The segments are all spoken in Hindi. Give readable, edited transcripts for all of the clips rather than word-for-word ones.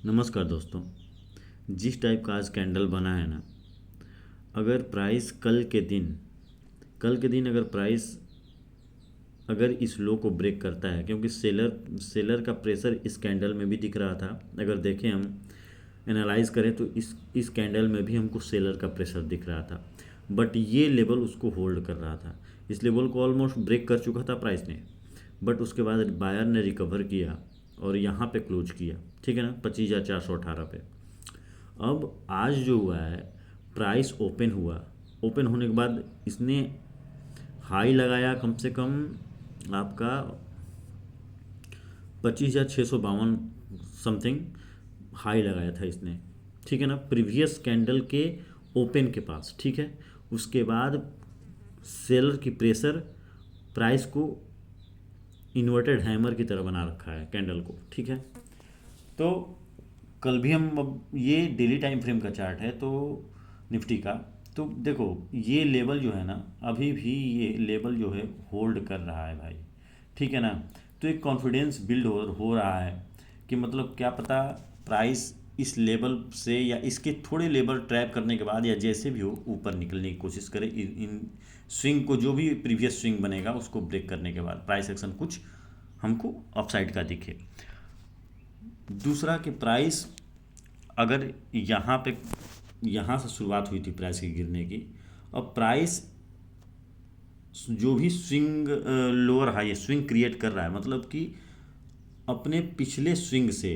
नमस्कार दोस्तों। जिस टाइप का आज कैंडल बना है ना, अगर प्राइस कल के दिन अगर प्राइस अगर इस लो को ब्रेक करता है, क्योंकि सेलर का प्रेशर इस कैंडल में भी दिख रहा था। अगर देखें, हम एनालाइज करें तो इस कैंडल में भी हमको सेलर का प्रेशर दिख रहा था, बट ये लेवल उसको होल्ड कर रहा था। इस लेवल को ऑलमोस्ट ब्रेक कर चुका था प्राइस ने, बट उसके बाद बायर ने रिकवर किया और यहाँ पे क्लोज किया, ठीक है ना, 25,418 पे। अब आज जो हुआ है, प्राइस ओपन होने के बाद इसने हाई लगाया, कम से कम आपका 25,652 समथिंग हाई लगाया था इसने, ठीक है ना, प्रीवियस कैंडल के ओपन के पास, ठीक है। उसके बाद सेलर की प्रेशर प्राइस को इन्वर्टेड हैमर की तरह बना रखा है कैंडल को, ठीक है। तो कल भी हम, अब ये डेली टाइम फ्रेम का चार्ट है तो निफ्टी का, तो देखो ये लेवल जो है ना, अभी भी ये लेवल जो है होल्ड कर रहा है भाई, ठीक है ना। तो एक कॉन्फिडेंस बिल्ड हो रहा है कि मतलब क्या पता प्राइस इस लेवल से या इसके थोड़े लेवल ट्रैप करने के बाद या जैसे भी हो ऊपर निकलने की कोशिश करे, इन स्विंग को, जो भी प्रीवियस स्विंग बनेगा उसको ब्रेक करने के बाद प्राइस एक्शन कुछ हमको अपसाइड का दिखे। दूसरा कि प्राइस अगर यहाँ से शुरुआत हुई थी प्राइस के गिरने की, अब प्राइस जो भी swing lower high swing create कर रहा है, मतलब कि अपने पिछले स्विंग से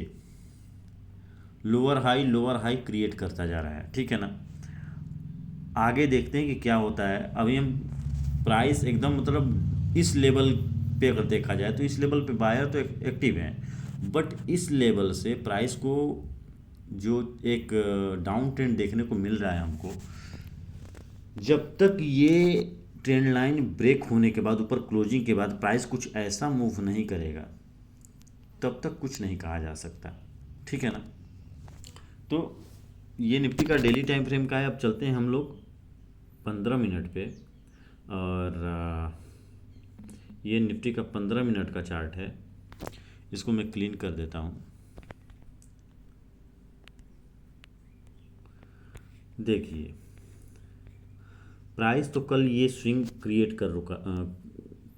लोअर हाई क्रिएट करता जा रहा है, ठीक है ना। आगे देखते हैं कि क्या होता है। अभी हम प्राइस एकदम मतलब इस लेवल पे अगर देखा जाए तो इस लेवल पे बायर तो एक्टिव हैं, बट इस लेवल से प्राइस को जो एक डाउन ट्रेंड देखने को मिल रहा है हमको, जब तक ये ट्रेंड लाइन ब्रेक होने के बाद ऊपर क्लोजिंग के बाद प्राइस कुछ ऐसा मूव नहीं करेगा, तब तक कुछ नहीं कहा जा सकता, ठीक है ना। तो ये निफ्टी का डेली टाइम फ्रेम का है। अब चलते हैं हम लोग 15 मिनट पे, और ये निफ्टी का 15 मिनट का चार्ट है, इसको मैं क्लीन कर देता हूँ। देखिए प्राइस तो कल ये स्विंग क्रिएट कर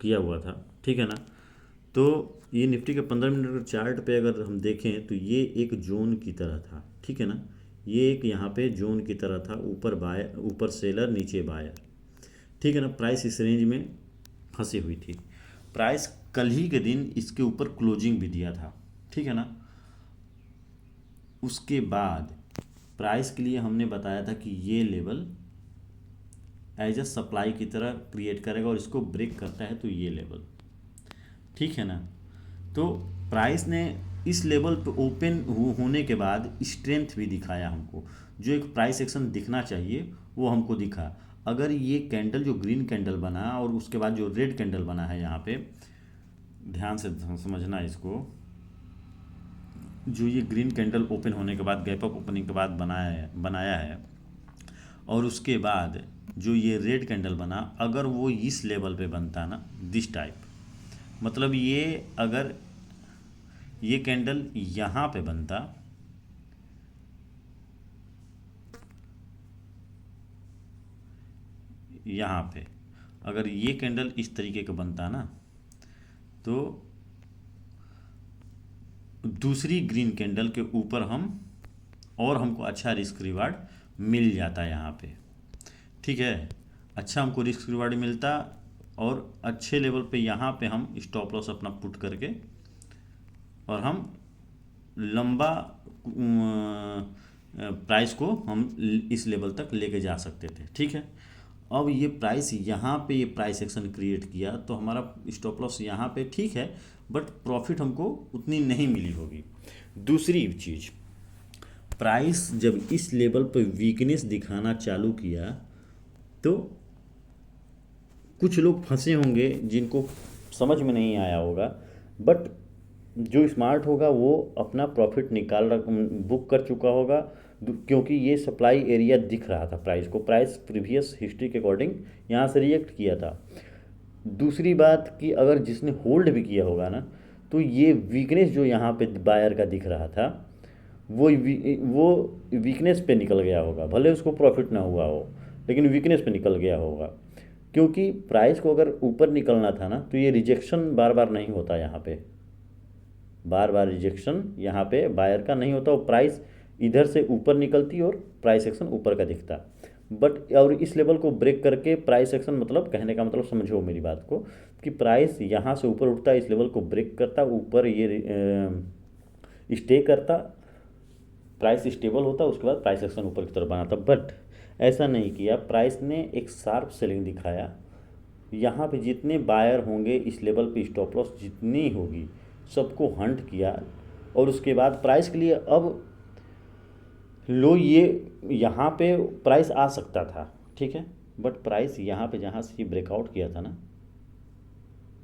किया हुआ था, ठीक है ना। तो ये निफ्टी के 15 मिनट के चार्ट पे अगर हम देखें तो ये एक जोन की तरह था, ठीक है ना। ये एक यहाँ पे जोन की तरह था, ऊपर सेलर नीचे बायर, ठीक है ना। प्राइस इस रेंज में फंसी हुई थी। प्राइस कल ही के दिन इसके ऊपर क्लोजिंग भी दिया था, ठीक है ना। उसके बाद प्राइस के लिए हमने बताया था कि ये लेवल एज अ सप्लाई की तरह क्रिएट करेगा और इसको ब्रेक करता है तो ये लेवल, ठीक है ना। तो प्राइस ने इस लेवल पे ओपन होने के बाद स्ट्रेंथ भी दिखाया हमको, जो एक प्राइस एक्शन दिखना चाहिए वो हमको दिखा। अगर ये कैंडल जो ग्रीन कैंडल बना और उसके बाद जो रेड कैंडल बना है, यहाँ पे ध्यान से समझना इसको, जो ये ग्रीन कैंडल ओपन होने के बाद गैप अप ओपनिंग के बाद बनाया है और उसके बाद जो ये रेड कैंडल बना, अगर वो इस लेवल पे बनता ना, दिस टाइप, मतलब ये अगर ये कैंडल यहाँ पे बनता, यहाँ पे अगर ये कैंडल इस तरीके का बनता ना, तो दूसरी ग्रीन कैंडल के ऊपर हमको अच्छा रिस्क रिवार्ड मिल जाता यहाँ पे, ठीक है। अच्छा हमको रिस्क रिवार्ड मिलता और अच्छे लेवल पे यहाँ पे हम स्टॉप लॉस अपना पुट करके और हम लंबा प्राइस को हम इस लेवल तक लेके जा सकते थे, ठीक है। अब ये प्राइस यहाँ पे ये प्राइस एक्शन क्रिएट किया तो हमारा स्टॉप लॉस यहाँ पे ठीक है, बट प्रॉफिट हमको उतनी नहीं मिली होगी। दूसरी चीज़, प्राइस जब इस लेवल पे वीकनेस दिखाना चालू किया तो कुछ लोग फंसे होंगे जिनको समझ में नहीं आया होगा, बट जो स्मार्ट होगा वो अपना प्रॉफिट बुक कर चुका होगा, क्योंकि ये सप्लाई एरिया दिख रहा था प्राइस को। प्राइस प्रीवियस हिस्ट्री के अकॉर्डिंग यहाँ से रिएक्ट किया था। दूसरी बात कि अगर जिसने होल्ड भी किया होगा ना, तो ये वीकनेस जो यहाँ पे बायर का दिख रहा था वो वीकनेस पे निकल गया होगा, भले उसको प्रॉफिट ना हुआ हो लेकिन वीकनेस पे निकल गया होगा। क्योंकि प्राइस को अगर ऊपर निकलना था ना तो ये रिजेक्शन बार बार नहीं होता, यहाँ पे बार बार रिजेक्शन यहाँ पे बायर का नहीं होता, और प्राइस इधर से ऊपर निकलती और प्राइस एक्शन ऊपर का दिखता। बट और इस लेवल को ब्रेक करके प्राइस एक्शन, मतलब कहने का मतलब समझो मेरी बात को, कि प्राइस यहाँ से ऊपर उठता, इस लेवल को ब्रेक करता, ऊपर ये स्टे करता, प्राइस स्टेबल होता, उसके बाद प्राइस एक्शन ऊपर की तरफ बनाता। बट ऐसा नहीं किया, प्राइस ने एक शार्प सेलिंग दिखाया। यहाँ पे जितने बायर होंगे इस लेवल पे स्टॉप लॉस जितनी होगी सबको हंट किया, और उसके बाद प्राइस के लिए अब लो ये यहाँ पे प्राइस आ सकता था, ठीक है, बट प्राइस यहाँ पे जहाँ से ये ब्रेकआउट किया था ना,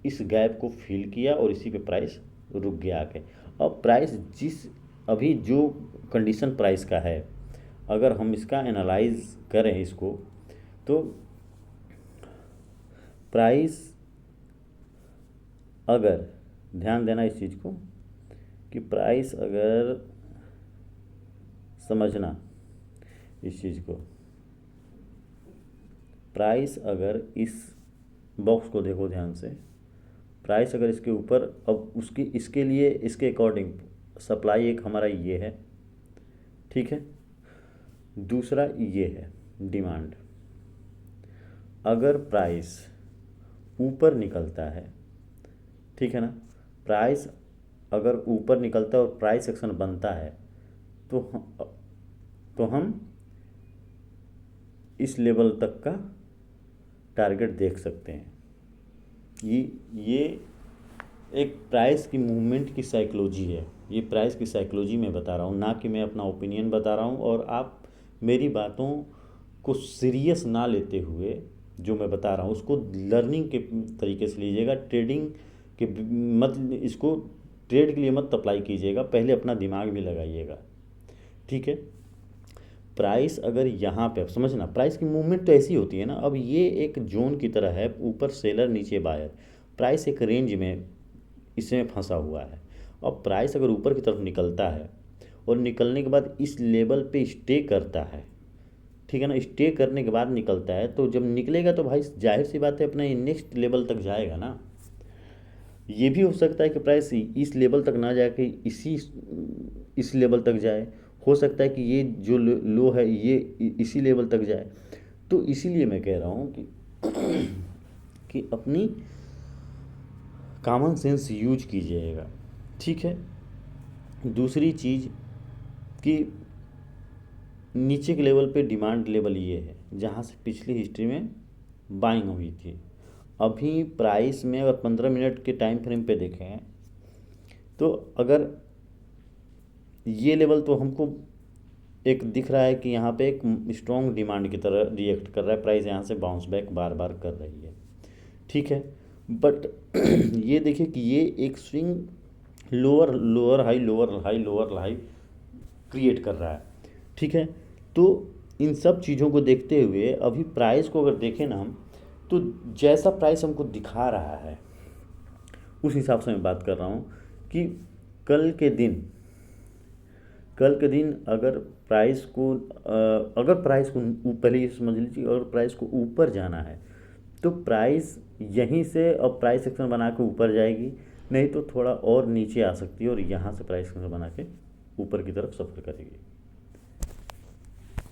इस गैप को फिल किया और इसी पे प्राइस रुक गया आके। अब प्राइस जिस अभी जो कंडीशन प्राइस का है, अगर हम इसका एनालाइज करें इसको, तो प्राइस अगर ध्यान देना इस चीज़ को कि प्राइस अगर समझना इस चीज़ को, प्राइस अगर इस बॉक्स को देखो ध्यान से, प्राइस अगर इसके ऊपर, अब उसकी इसके लिए इसके अकॉर्डिंग सप्लाई एक हमारा ये है, ठीक है, दूसरा ये है डिमांड। अगर प्राइस ऊपर निकलता है, ठीक है ना, प्राइस अगर ऊपर निकलता है और प्राइस एक्शन बनता है तो हम इस लेवल तक का टारगेट देख सकते हैं। ये एक प्राइस की मूवमेंट की साइकोलॉजी है, ये प्राइस की साइकोलॉजी मैं बता रहा हूँ, ना कि मैं अपना ओपिनियन बता रहा हूँ। और आप मेरी बातों को सीरियस ना लेते हुए जो मैं बता रहा हूँ उसको लर्निंग के तरीके से लीजिएगा, ट्रेडिंग के मत, इसको ट्रेड के लिए मत अप्लाई कीजिएगा, पहले अपना दिमाग भी लगाइएगा, ठीक है। प्राइस अगर यहाँ पे समझना, प्राइस की मूवमेंट तो ऐसी होती है ना, अब ये एक जोन की तरह है, ऊपर सेलर नीचे बायर, प्राइस एक रेंज में इसमें फंसा हुआ है। अब प्राइस अगर ऊपर की तरफ निकलता है और निकलने के बाद इस लेवल पे स्टे करता है, ठीक है ना, स्टे करने के बाद निकलता है, तो जब निकलेगा तो भाई जाहिर सी बात है अपने नेक्स्ट लेवल तक जाएगा ना। ये भी हो सकता है कि प्राइस इस लेवल तक ना जाके इस लेवल तक जाए, हो सकता है कि ये जो लो है ये इसी लेवल तक जाए। तो इसीलिए मैं कह रहा हूँ कि अपनी कॉमन सेंस यूज कीजिएगा, ठीक है। दूसरी चीज़ कि नीचे के लेवल पे डिमांड लेवल ये है जहाँ से पिछली हिस्ट्री में बाइंग हुई थी। अभी प्राइस में अगर 15 मिनट के टाइम फ्रेम पे देखें तो अगर ये लेवल तो हमको एक दिख रहा है कि यहाँ पे एक स्ट्रॉन्ग डिमांड की तरह रिएक्ट कर रहा है, प्राइस यहाँ से बाउंस बैक बार बार कर रही है, ठीक है। बट ये देखिए कि ये एक swing lower lower high lower high lower high create कर रहा है, ठीक है। तो इन सब चीज़ों को देखते हुए अभी प्राइस को अगर देखें ना हम, तो जैसा प्राइस हमको दिखा रहा है उस हिसाब से मैं बात कर रहा हूँ कि कल के दिन अगर प्राइस को पहले ये समझ लीजिए, अगर प्राइस को ऊपर जाना है तो प्राइस यहीं से अब प्राइस एक्शन बना के ऊपर जाएगी, नहीं तो थोड़ा और नीचे आ सकती है और यहाँ से प्राइस एक्शन बना के ऊपर की तरफ सफ़र करेगी।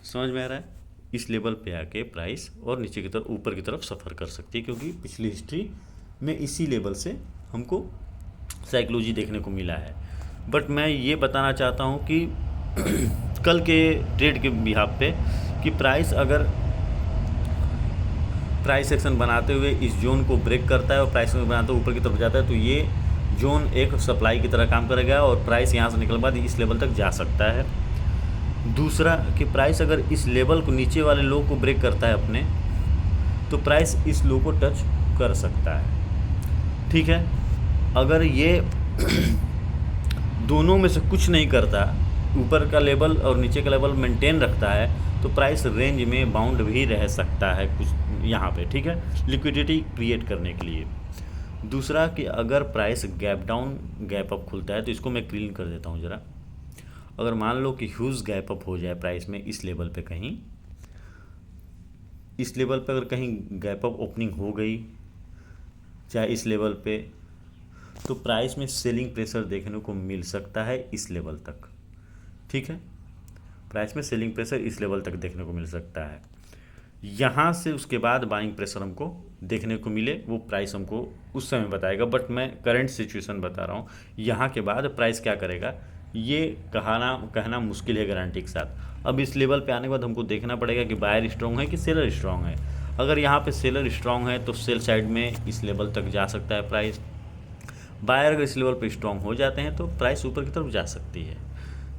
समझ में आ रहा है? इस लेवल पे आके प्राइस और नीचे की तरफ ऊपर की तरफ सफ़र कर सकती है, क्योंकि पिछली हिस्ट्री में इसी लेवल से हमको साइकोलॉजी देखने को मिला है। बट मैं ये बताना चाहता हूँ कि कल के ट्रेड के बिहाफ पे कि प्राइस अगर प्राइस एक्शन बनाते हुए इस जोन को ब्रेक करता है और प्राइस एक्शन बनाते हुए ऊपर की तरफ जाता है, तो ये जोन एक सप्लाई की तरह काम करेगा और प्राइस यहाँ से निकल बाद इस लेवल तक जा सकता है। दूसरा कि प्राइस अगर इस लेवल को, नीचे वाले लो को ब्रेक करता है अपने, तो प्राइस इस लो को टच कर सकता है, ठीक है। अगर ये दोनों में से कुछ नहीं करता, ऊपर का लेवल और नीचे का लेवल मेंटेन रखता है, तो प्राइस रेंज में बाउंड भी रह सकता है कुछ यहाँ पे, ठीक है, लिक्विडिटी क्रिएट करने के लिए। दूसरा कि अगर price gap down gap up खुलता है, तो इसको मैं क्लीन कर देता हूँ ज़रा। अगर मान लो कि ह्यूज गैप अप हो जाए प्राइस में इस लेवल पे, कहीं इस लेवल पे अगर कहीं गैप अप ओपनिंग हो गई चाहे इस लेवल पे, तो प्राइस में सेलिंग प्रेशर देखने को मिल सकता है इस लेवल तक। ठीक है, प्राइस में सेलिंग प्रेशर इस लेवल तक देखने को मिल सकता है। यहाँ से उसके बाद बाइंग प्रेशर हमको देखने को मिले, वो प्राइस हमको उस समय बताएगा, बट मैं करंट सिचुएशन बता रहा हूँ। यहाँ के बाद प्राइस क्या करेगा ये कहना मुश्किल है गारंटी के साथ। अब इस लेवल पे आने के बाद हमको देखना पड़ेगा कि बायर स्ट्रॉन्ग है कि सेलर स्ट्रॉन्ग है। अगर यहाँ पे सेलर स्ट्रॉन्ग है तो सेल साइड में इस लेवल तक जा सकता है प्राइस। बायर अगर इस लेवल पे स्ट्रॉन्ग हो जाते हैं तो प्राइस ऊपर की तरफ जा सकती है।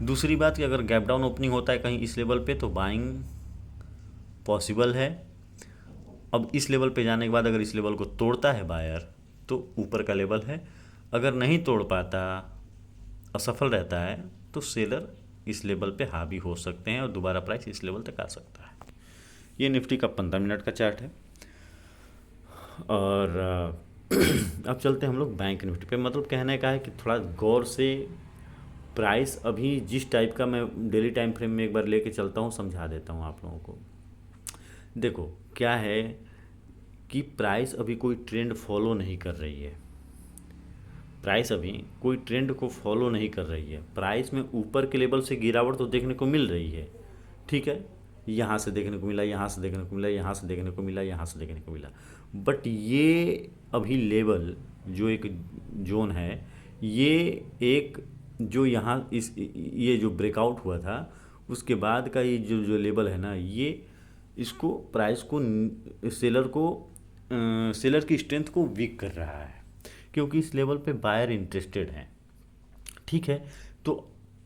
दूसरी बात कि अगर गैप डाउन ओपनिंग होता है कहीं इस लेवल पे तो बाइंग पॉसिबल है। अब इस लेवल पे जाने के बाद अगर इस लेवल को तोड़ता है बायर तो ऊपर का लेवल है, अगर नहीं तोड़ पाता, असफल रहता है, तो सेलर इस लेवल पे हावी हो सकते हैं और दोबारा प्राइस इस लेवल तक आ सकता है। ये निफ्टी का 15 मिनट का चार्ट है। और अब चलते हैं हम लोग बैंक निफ्टी पे। मतलब कहने का है कि थोड़ा गौर से प्राइस अभी जिस टाइप का मैं डेली टाइम फ्रेम में एक बार लेके चलता हूँ, समझा देता हूँ आप लोगों को। देखो क्या है कि प्राइस अभी कोई ट्रेंड फॉलो नहीं कर रही है। प्राइस अभी कोई ट्रेंड को फॉलो नहीं कर रही है। प्राइस में ऊपर के लेवल से गिरावट तो देखने को मिल रही है, ठीक है, यहाँ से देखने को मिला, यहाँ से देखने को मिला, यहाँ से देखने को मिला, यहाँ से देखने को मिला, बट ये अभी लेवल जो एक जोन है, ये एक जो यहाँ इस ये जो ब्रेकआउट हुआ था उसके बाद का ये जो जो लेवल है ना, ये इसको प्राइस को सेलर की स्ट्रेंथ को वीक कर रहा है, क्योंकि इस लेवल पे बायर इंटरेस्टेड हैं। ठीक है, तो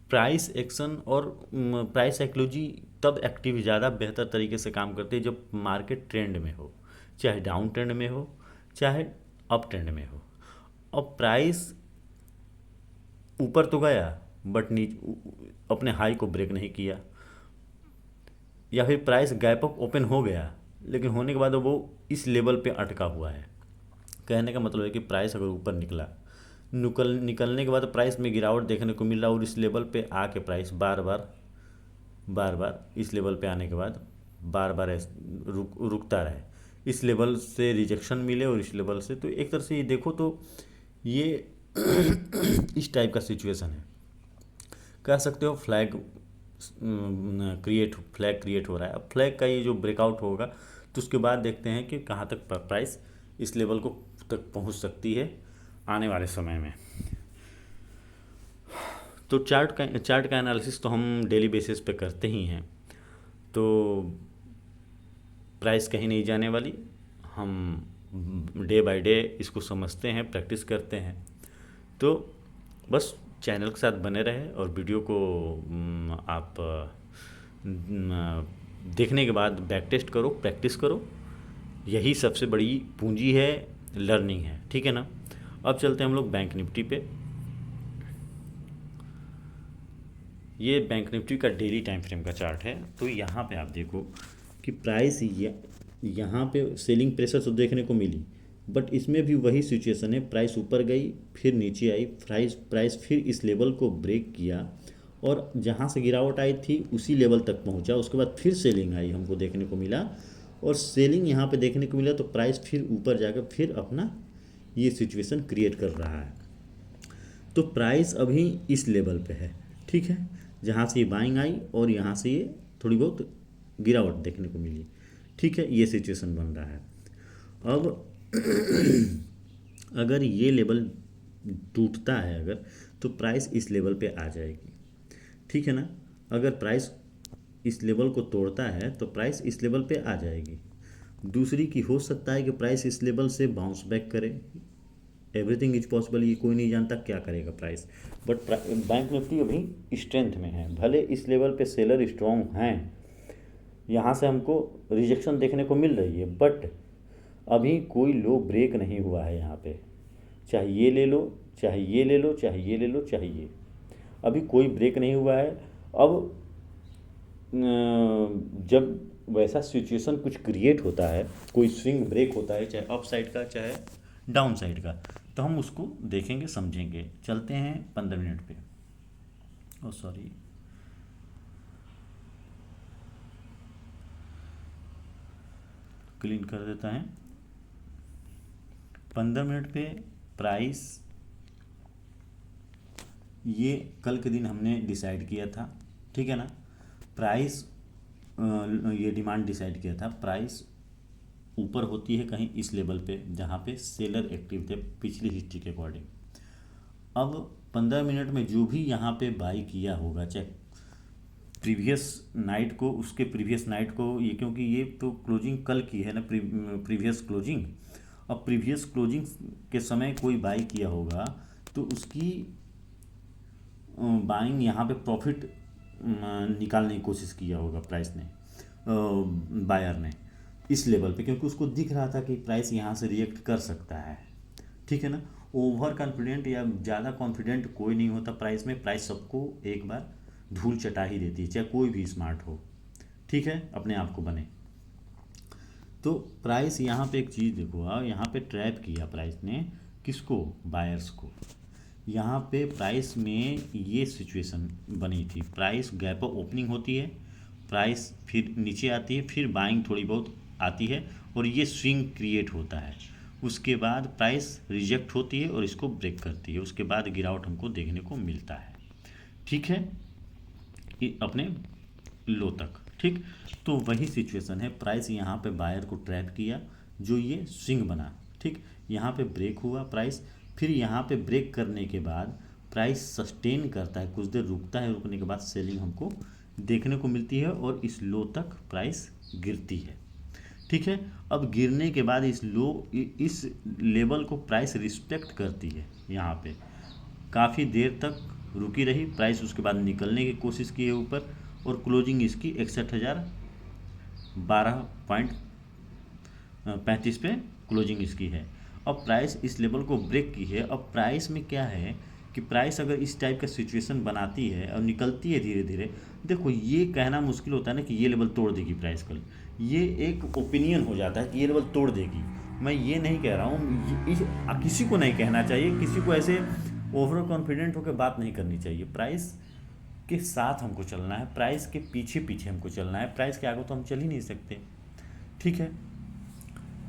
प्राइस एक्शन और प्राइस साइकोलॉजी तब एक्टिव ज़्यादा बेहतर तरीके से काम करती है जब मार्केट ट्रेंड में हो, चाहे डाउन ट्रेंड में हो चाहे अप ट्रेंड में हो। अब प्राइस ऊपर तो गया बट अपने हाई को ब्रेक नहीं किया, या फिर प्राइस गैप अप ओपन हो गया लेकिन होने के बाद वो इस लेवल पे अटका हुआ है। कहने का मतलब है कि प्राइस अगर ऊपर निकलने के बाद प्राइस में गिरावट देखने को मिल रहा और इस लेवल पे आके प्राइस बार बार इस लेवल पे आने के बाद बार बार रुकता रहे, इस लेवल से रिजेक्शन मिले और इस लेवल से, तो एक तरह से ये देखो तो ये इस टाइप का सिचुएशन है। कह सकते हो फ्लैग क्रिएट हो रहा है। अब फ्लैग का ये जो ब्रेकआउट होगा तो उसके बाद देखते हैं कि कहाँ तक प्राइस इस लेवल को तक पहुँच सकती है आने वाले समय में। तो चार्ट का एनालिसिस तो हम डेली बेसिस पे करते ही हैं, तो प्राइस कहीं नहीं जाने वाली। हम डे बाय डे इसको समझते हैं, प्रैक्टिस करते हैं। तो बस चैनल के साथ बने रहे और वीडियो को आप देखने के बाद बैक टेस्ट करो, प्रैक्टिस करो। यही सबसे बड़ी पूंजी है, लर्निंग है, ठीक है ना। अब चलते हैं हम लोग बैंक निफ्टी पे। ये बैंक निफ्टी का डेली टाइम फ्रेम का चार्ट है। तो यहाँ पे आप देखो कि प्राइस यहाँ पे सेलिंग प्रेशर तो देखने को मिली, बट इसमें भी वही सिचुएशन है, प्राइस ऊपर गई फिर नीचे आई, प्राइस फिर इस लेवल को ब्रेक किया और जहाँ से गिरावट आई थी उसी लेवल तक पहुँचा। उसके बाद फिर सेलिंग आई हमको देखने को मिला और सेलिंग यहाँ पे देखने को मिला, तो प्राइस फिर ऊपर जाकर फिर अपना ये सिचुएशन क्रिएट कर रहा है। तो प्राइस अभी इस लेवल पे है, ठीक है, जहाँ से ये बाइंग आई और यहाँ से ये थोड़ी बहुत गिरावट देखने को मिली, ठीक है, ये सिचुएशन बन रहा है। अब अगर ये लेवल टूटता है अगर, तो प्राइस इस लेवल पे आ जाएगी, ठीक है ना। अगर प्राइस इस लेवल को तोड़ता है तो प्राइस इस लेवल पे आ जाएगी। दूसरी की हो सकता है कि प्राइस इस लेवल से बाउंस बैक करे, एवरीथिंग इज पॉसिबल, ये कोई नहीं जानता क्या करेगा प्राइस। बट बैंक निफ्टी अभी स्ट्रेंथ में है, भले इस लेवल पे सेलर स्ट्रॉन्ग हैं, यहाँ से हमको रिजेक्शन देखने को मिल रही है, बट अभी कोई लो ब्रेक नहीं हुआ है यहाँ पे। चाहे ये ले लो, चाहे ये ले लो, चाहे ये ले लो, चाहे ये, अभी कोई ब्रेक नहीं हुआ है। अब जब वैसा सिचुएशन कुछ क्रिएट होता है, कोई स्विंग ब्रेक होता है, चाहे अप साइड का चाहे डाउन साइड का, तो हम उसको देखेंगे, समझेंगे। चलते हैं 15 मिनट पे। सॉरी, क्लीन कर देता है। 15 मिनट पे प्राइस ये कल के दिन हमने डिसाइड किया था, ठीक है ना। प्राइस ये डिमांड डिसाइड किया था, प्राइस ऊपर होती है कहीं इस लेवल पे जहाँ पे सेलर एक्टिव थे पिछली हिस्ट्री के अकॉर्डिंग। अब 15 मिनट में जो भी यहाँ पे बाई किया होगा, चाहे प्रीवियस नाइट को, उसके प्रीवियस नाइट को, ये क्योंकि ये तो क्लोजिंग कल की है ना, प्रीवियस क्लोजिंग। अब प्रीवियस क्लोजिंग के समय कोई बाई किया होगा तो उसकी बाइंग यहाँ पे प्रॉफिट निकालने की कोशिश किया होगा प्राइस ने, बायर ने, इस लेवल पे, क्योंकि उसको दिख रहा था कि प्राइस यहाँ से रिएक्ट कर सकता है, ठीक है ना। ओवर कॉन्फिडेंट या ज़्यादा कॉन्फिडेंट कोई नहीं होता प्राइस में, प्राइस सबको एक बार धूल चटा ही देती है, चाहे कोई भी स्मार्ट हो, ठीक है, अपने आप को बने। तो प्राइस यहाँ पे एक चीज़ देखो, यहाँ पे ट्रैप किया प्राइस ने किसको, बायर्स को। यहाँ पे प्राइस में ये सिचुएशन बनी थी, प्राइस गैप अप ओपनिंग होती है, प्राइस फिर नीचे आती है, फिर बाइंग थोड़ी बहुत आती है और ये स्विंग क्रिएट होता है। उसके बाद प्राइस रिजेक्ट होती है और इसको ब्रेक करती है, उसके बाद गिरावट हमको देखने को मिलता है, ठीक है, अपने लो तक, ठीक। तो वही सिचुएशन है, प्राइस यहाँ पे बायर को ट्रैप किया, जो ये स्विंग बना, ठीक। यहाँ पे ब्रेक हुआ प्राइस, फिर यहाँ पे ब्रेक करने के बाद प्राइस सस्टेन करता है, कुछ देर रुकता है, रुकने के बाद सेलिंग हमको देखने को मिलती है और इस लो तक प्राइस गिरती है, ठीक है। अब गिरने के बाद इस लेवल को प्राइस रिस्पेक्ट करती है, यहाँ पे काफ़ी देर तक रुकी रही प्राइस, उसके बाद निकलने की कोशिश की है ऊपर, और क्लोजिंग इसकी 61,012.35 पे क्लोजिंग इसकी है। अब प्राइस इस लेवल को ब्रेक की है। अब प्राइस में क्या है कि प्राइस अगर इस टाइप का सिचुएशन बनाती है और निकलती है धीरे धीरे, देखो ये कहना मुश्किल होता है ना कि ये लेवल तोड़ देगी प्राइस कल, ये एक ओपिनियन हो जाता है कि ये लेवल तोड़ देगी। मैं ये नहीं कह रहा हूँ, किसी को नहीं कहना चाहिए, किसी को ऐसे ओवर कॉन्फिडेंट होकर बात नहीं करनी चाहिए। प्राइस के साथ हमको चलना है, प्राइस के पीछे पीछे हमको चलना है, प्राइस के आगे तो हम चल ही नहीं सकते, ठीक है।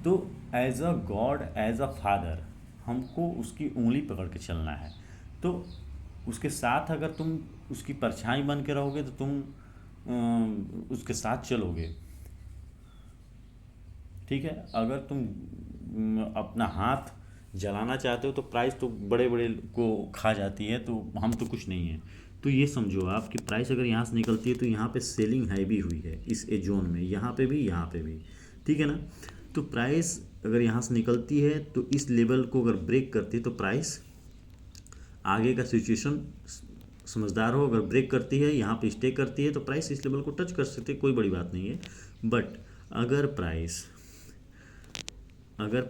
तो as a God, as a father, हमको उसकी उंगली पकड़ के चलना है। तो उसके साथ अगर तुम उसकी परछाई बन के रहोगे तो तुम उसके साथ चलोगे, ठीक है। अगर तुम अपना हाथ जलाना चाहते हो तो प्राइस तो बड़े बड़े को खा जाती है, तो हम तो कुछ नहीं है। तो ये समझो आप कि प्राइस अगर यहाँ से निकलती है तो यहाँ पे सेलिंग हैवी हुई है इस जोन में, यहाँ पे भी, ठीक है ना। तो प्राइस अगर यहाँ से निकलती है तो इस लेवल को अगर ब्रेक करती है तो प्राइस आगे का सिचुएशन समझदार हो, अगर ब्रेक करती है यहाँ पे स्टे करती है तो प्राइस इस लेवल को टच कर सकती है, कोई बड़ी बात नहीं है। बट अगर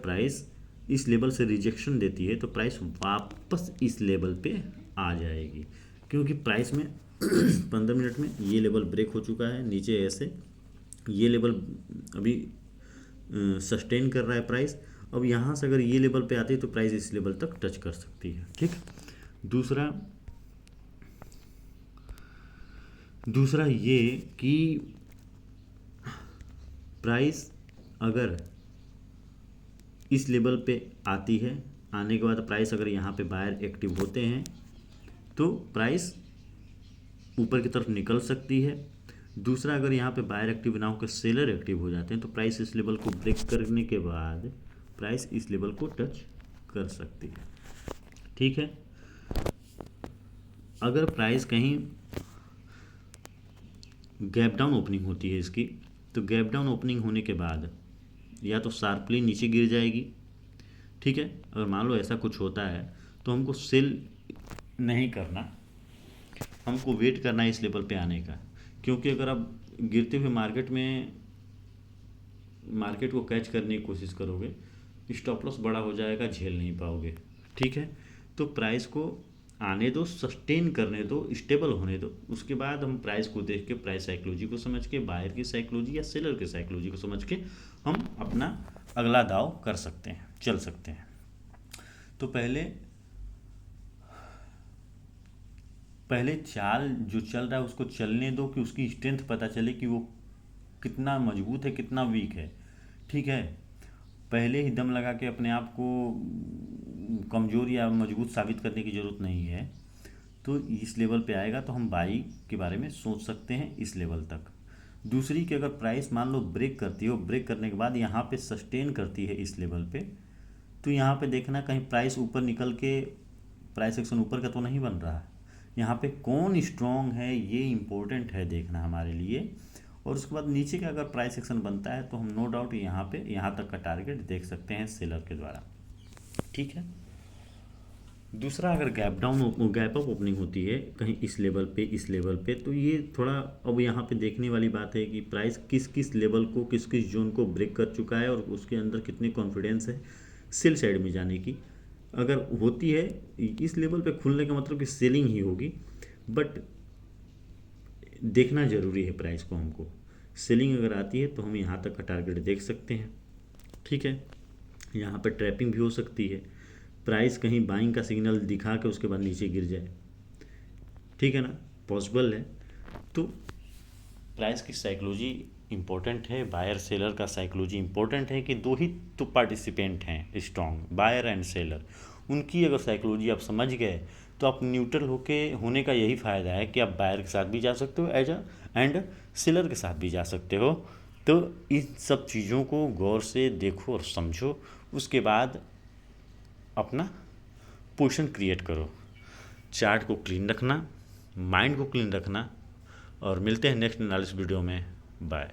प्राइस इस लेवल से रिजेक्शन देती है तो प्राइस वापस इस लेवल पे आ जाएगी, क्योंकि प्राइस में 15 मिनट में ये लेवल ब्रेक हो चुका है, नीचे ऐसे ये लेवल अभी सस्टेन कर रहा है प्राइस। अब यहाँ से अगर ये लेवल पे आती है तो प्राइस इस लेवल तक टच कर सकती है, ठीक। दूसरा ये कि प्राइस अगर इस लेवल पे आती है, आने के बाद प्राइस अगर यहाँ पे बायर एक्टिव होते हैं तो प्राइस ऊपर की तरफ निकल सकती है। दूसरा, अगर यहाँ पे बायर एक्टिव ना होकर सेलर एक्टिव हो जाते हैं तो प्राइस इस लेवल को ब्रेक करने के बाद प्राइस इस लेवल को टच कर सकती है, ठीक है। अगर प्राइस कहीं गैप डाउन ओपनिंग होती है इसकी, तो गैप डाउन ओपनिंग होने के बाद या तो शार्पली नीचे गिर जाएगी, ठीक है। अगर मान लो ऐसा कुछ होता है तो हमको सेल नहीं करना, हमको वेट करना है इस लेवल पे आने का, क्योंकि अगर आप गिरते हुए मार्केट को कैच करने की कोशिश करोगे, स्टॉप लॉस बड़ा हो जाएगा, झेल नहीं पाओगे, ठीक है। तो प्राइस को आने दो, सस्टेन करने दो, स्टेबल होने दो, उसके बाद हम प्राइस को देख के, प्राइस साइकोलॉजी को समझ के, बायर की साइकोलॉजी या सेलर की साइकोलॉजी को समझ के हम अपना अगला दाव कर सकते हैं, चल सकते हैं। तो पहले चाल जो चल रहा है उसको चलने दो, कि उसकी स्ट्रेंथ पता चले कि वो कितना मजबूत है, कितना वीक है, ठीक है, पहले ही दम लगा के अपने आप को कमज़ोर या मजबूत साबित करने की ज़रूरत नहीं है। तो इस लेवल पे आएगा तो हम बाई के बारे में सोच सकते हैं इस लेवल तक। दूसरी कि अगर प्राइस मान लो ब्रेक करती है और ब्रेक करने के बाद यहाँ पे सस्टेन करती है इस लेवल पे, तो यहाँ पे देखना कहीं प्राइस ऊपर निकल के प्राइस एक्शन ऊपर का तो नहीं बन रहा है। यहाँ पे कौन स्ट्रॉन्ग है ये इम्पोर्टेंट है देखना हमारे लिए। और उसके बाद नीचे का अगर प्राइस एक्शन बनता है तो हम नो डाउट यहाँ पे यहाँ तक का टारगेट देख सकते हैं सेलर के द्वारा। ठीक है, दूसरा अगर gap down gap up opening होती है कहीं इस लेवल पे तो ये थोड़ा अब यहाँ पे देखने वाली बात है कि प्राइस किस किस लेवल को किस किस जोन को ब्रेक कर चुका है और उसके अंदर कितनी कॉन्फिडेंस है सेल साइड में जाने की। अगर होती है इस लेवल पे खुलने का मतलब कि सेलिंग ही होगी, बट देखना ज़रूरी है प्राइस को हमको। सेलिंग अगर आती है तो हम यहाँ तक का टारगेट देख सकते हैं। ठीक है, यहाँ पर ट्रैपिंग भी हो सकती है, प्राइस कहीं बाइंग का सिग्नल दिखा के उसके बाद नीचे गिर जाए। ठीक है ना, पॉसिबल है। तो प्राइस की साइकोलॉजी इम्पोर्टेंट है, बायर सेलर का साइकोलॉजी इम्पोर्टेंट है कि दो ही तो पार्टिसिपेंट हैं स्ट्रॉन्ग, बायर एंड सेलर। उनकी अगर साइकोलॉजी आप समझ गए तो आप न्यूट्रल होने का यही फ़ायदा है कि आप बायर के साथ भी जा सकते हो एंड सेलर के साथ भी जा सकते हो। तो इन सब चीज़ों को गौर से देखो और समझो, उसके बाद अपना पोजीशन क्रिएट करो। चार्ट को क्लीन रखना, माइंड को क्लीन रखना, और मिलते हैं नेक्स्ट एनालिसिस वीडियो में। बाय।